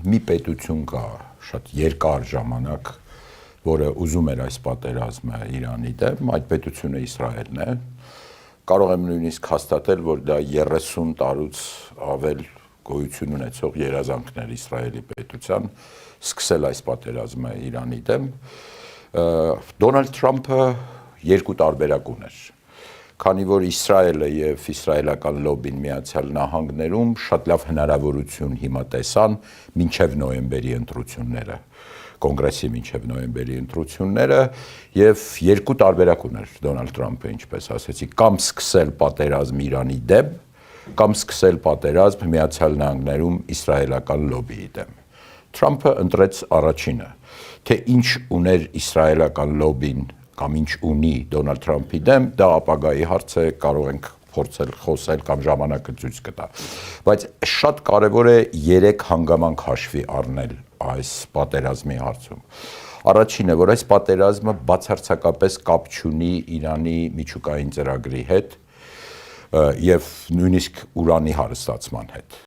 մի պետություն կա շատ երկար ժամանակ, որը ուզում էր այս պատերազմը Իրանի դեմ, այդ պետությունը Իսրայելն է։ Կարող եմ նույնիսկ հաստատել, որ դա 30 տարուց ավել գոյություն ունեցող երազանքներ Իսրայելի պետության սկսել այս պատերազմը Իրանի դեմ։ Դոնալդ Թրամփը երկու տարբերակ ուներ։ Քանի որ Իսրայելը եւ իսրայելական լոբին Միացյալ Նահանգներում շատ լավ հնարավորություն հիմա տեսան մինչեւ նոյեմբերի ընտրությունները, կոնգրեսի մինչեւ նոյեմբերի ընտրությունները եւ երկու տարբերակ ուներ Դոնալդ Թրամփը, ինչպես ասեցի, կամ սկսել պատերազմ Իրանի դեմ, կամ սկսել պատերազմ Միացյալ Նահանգներում իսրայելական լոբիի դեմ։ Թրամփը ընտրեց առաջինը, թե ինչ ուներ իսրայելական լոբին կամ ինչ ունի Դոնալդ Թրամփի դեմ, դա ապագայի հարց է, կարող ենք փորձել խոսել կամ ժամանակը ցույց կտա։ Բայց շատ կարևոր է 3 հանգամանք հաշվի առնել այս պատերազմի հարցում։ Առաջինը, որ այս պատերազմը բացարձակապես կապ չունի Իրանի միջուկային ծրագրի հետ եւ նույնիսկ ուրանի հարստացման հետ։